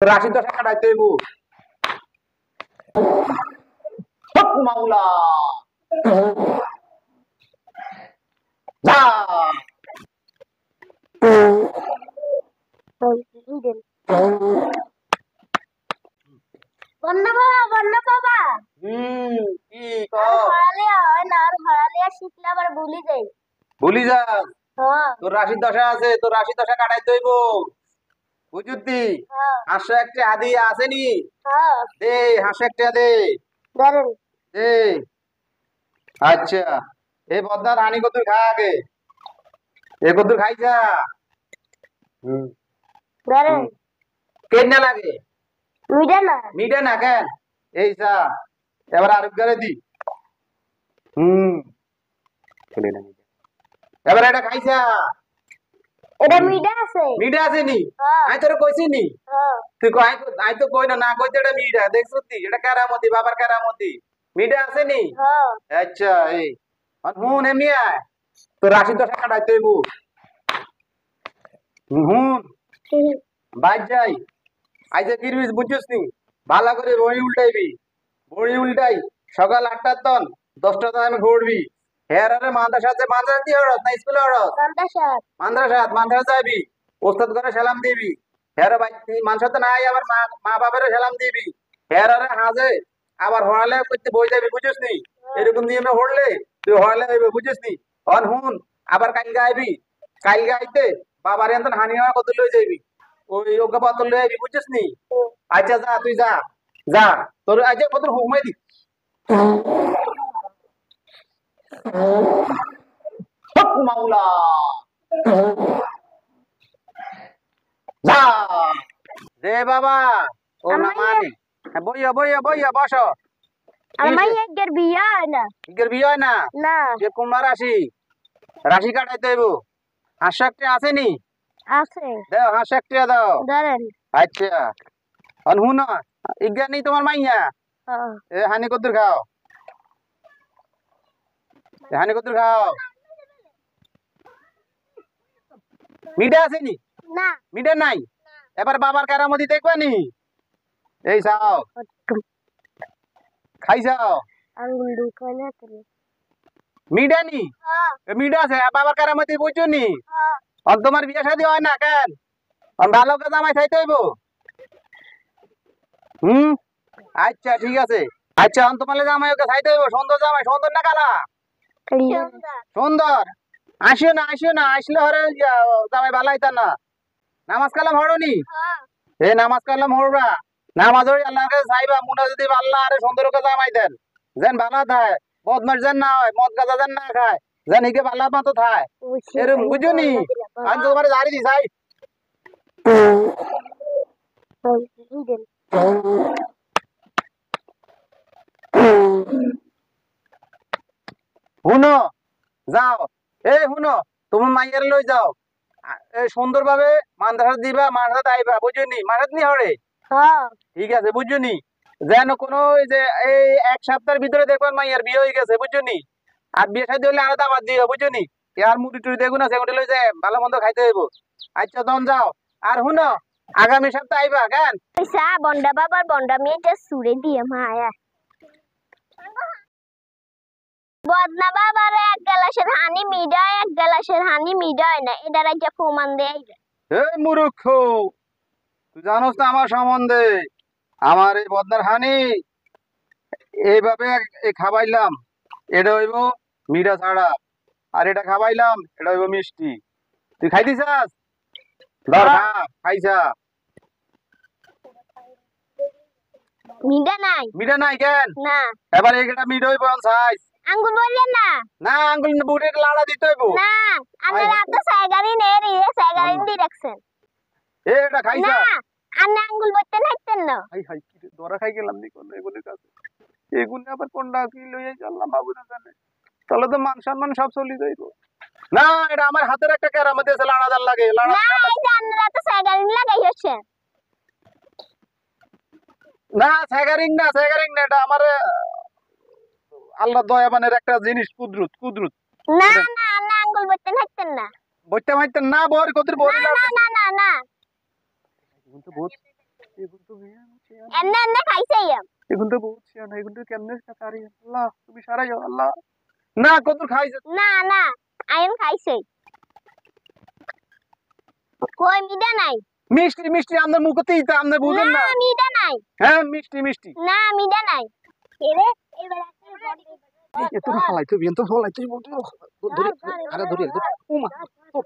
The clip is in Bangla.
রাশি দশা কাটাইতে হইব। হক মাওলা যা। বন্যা বাবা, বন্যা বাবা। কি হরালে হয় না, আর হরালে শিখলে আবার ভুলি যাই। ভুলি যা। হ্যাঁ তোর রাশি দশা আছে, তোর রাশি দশা কাটাইতে হইব। বুঝুতি হ্যাঁ 500 একটা হাদিয়া আসেনি? হ্যাঁ দে 500 একটা দে। ধরেন দে। আচ্ছা, এই বদনা রানী কত খা আগে, এ কত খাইছা? হুম ধরেন কেন না লাগে? মিডে না মিটে না কেন? এই চা এবার আরেকবারে দি। হুম চলে না মিটে। এবার এটা খাইছা? এটা মিডে আছে। মিটে আছে নি? হ্যাঁ আমি তোরে কইছি নি? হ্যাঁ তুই কই আই তো কই না না কইতে এটা মিটে দেখছস তুই, এটা কেরামতি বাবার কেরামতি। মিটে আছে নি? হ্যাঁ আচ্ছা এই আর হুন এমনি আয়, তো রাশি দশা কাটাইতে হইব। হুন বাইর যাই আইজে কিরবিস বুঝছিস নি? ভালো করে বই উল্টাইবি, বই উল্টাই সকাল 8টার তন 10টা টাইমে ঘুরবি। হের আরে মাদ্রাসা দিয়ে হরস না স্কুলে হরস? সন্তাসাদ মাদ্রাসা যাবি, ওস্তাদ করে সালাম দিবি। হের ভাই মানসাতে নাই আবার মা মা বাবারে সালাম দিবি। হের আরে হাজে আবার হড়ালে করতে বই যাবি বুঝছিস নি? এরকম নিয়মে হড়লে তুই হড়ালে হইবে বুঝছিস নি? অন হুন আবার কাল গাইবি, কাল গাইতে বাবার এন্তন হানি হওয়া কত লই যাবি, ওই ওকে পাতল লই আইবি বুঝছিস নি? আচ্ছা যা তুই যা, যা তোর আজ কত হুমাই দি। হক মাওলা যা। রে বাবা ও না মানি। হ্যাঁ, বইয়া বইয়া বইয়া বসো। আমার এর বিয়া হয় না। ইগের বিয়ে হয় না? না যে কোন রাশি, রাশি কাটাইতে হইব। 500 একটা আছে নি? আছে দাও 500 একটা দাও। ধরেন আচ্ছা অন হুন ইগা নি তোমার মাইয়া? হ্যাঁ এ হানি কদ্দুর খাও, এ হানি কদ্দুর খাও। মিঠা আছে নি? না মিঠা নাই? এবার বাবার কারামতি দেখবা নি? এই চাও খাই যাও। আঙ্গুল ঢুকায় না তোরে। মিঠা নি? হ্যাঁ মিঠা আছে বাবার কারামতি বুঝছো নি? হ্যাঁ অন তোমার বিয়ে শাদী হয় না কেন? অন ভালো করে জামাই চাইতে হইব। হুম আচ্ছা ঠিক আছে। আচ্ছা অন তোমার জামাই ওকে চাইতে হইব, সুন্দর জামাই, সুন্দর না কালা? সুন্দর। আসিও না আসলে হরে জামাই ভালো হইতা না। নামাজ কালাম হরনি? এ নামাজ কালাম হরবা, নামাজ হরি আল্লাহর কাছে চাইবা মুনা যদি আল্লাহ আরে সুন্দর ওকে জামাই দেন, যেন ভালো থাকে, বদমাশ যেন না হয়, মদ গাঁজা যেন না খায়, যেন হিকে ভালো মতো থাকে, এরকম বুঝুনি? আমি তো তোমার জারি দি চাই। শুনো যাও, এই শুনো তুমি মাইয়ার লই যাও, এই সুন্দর ভাবে মাদ্রাসা দিবা, মাদ্রাসা আইবা বুঝুনি? মাদ্রাসা নি হরে হ্যাঁ ঠিক আছে বুঝুনি? যেন কোনো ওই যে এই 1 সপ্তাহের ভিতরে দেখবেন মাইয়ার বিয়ে হয়ে গেছে বুঝুনি? আর বিয়ে শাদী হলে আলাদা বাদ দিও বুঝুনি? আর মুড়ি টুড়ি দেখুন না সেগুলো লই যায় ভালো মন্দ খাইতে হইব। আচ্ছা তখন যাও। আর শুনো আগামী সপ্তাহে আইবা কেন? পয়সা বন্ডা বাবার বন্ডা মেয়েটা সুরে দিয়ে মায়া বদনা বাবার এক গ্লাসের হানি মিডায়, এক গ্লাসের হানি মিডায় না, এটা রাজ্যে প্রমাণ দেয়। এই মূর্খ, তুই জানোস না আমার সম্বন্ধে? আমার এই বদনার হানি এইভাবে খাবাইলাম, এটা হইব মিঠা ছাড়া, আর এটা খাবাইলাম এটা হইব মিষ্টি। তুই খাইতে চাস? ধর খা, খাইছা? মিডা নাই মিঠা নাই কেন? না এবার এইটা মিঠা হইব সাইজ। আঙ্গুল বললেন না না আঙ্গুল বুড়ির লাড়া দিতে হইব। না আপনারা তো সাইগারি নে রে সাইগারি দি রাখছেন এটা খাইছা? না আপনি আঙ্গুল বলতে নাইতেন না হাই হাই কি রে, ধরা খাই গেলাম নি কোন এগুলোর কাছে। এগুলো আবার কোনটা কি লইয়া চললাম বাবু না জানে, তাহলে তো মান সম্মান সব চলে যাইব। না এটা আমার হাতের একটা কেরামত আছে, লাড়াদার লাগে লাড়া। না এই যে আপনারা তো সাইগারি লাগাই হচ্ছে না স্যাগারিং না, স্যাগারিং না, এটা আমার আল্লাহ দয়াবানের একটা জিনিস, কুদরত কুদরত। না না আপনি আঙ্গুল বলতে নাইতেন না বইতে মাইতে না বর কত বড়ি না লাড়তে। না না না না এগুলো তো মেয়ে এমনে এমনে খাইছে ইয়া এগুলো তো বহুত সিয়ানা এগুলো তো কেমনে তারি আল্লাহ তুমি সারাই যাও আল্লাহ না কত খাইছে না না আইন খাইছে কই মিডা নাই মিষ্টি মিষ্টি আমাদের মুখতেই তো আমরা বুঝেন না না মিডা নাই হ্যাঁ মিষ্টি মিষ্টি না মিডা নাই এরে এবার এত হালাই তো বিয়ন তো হালাই তো ধরে আরে ধরে ও মা তো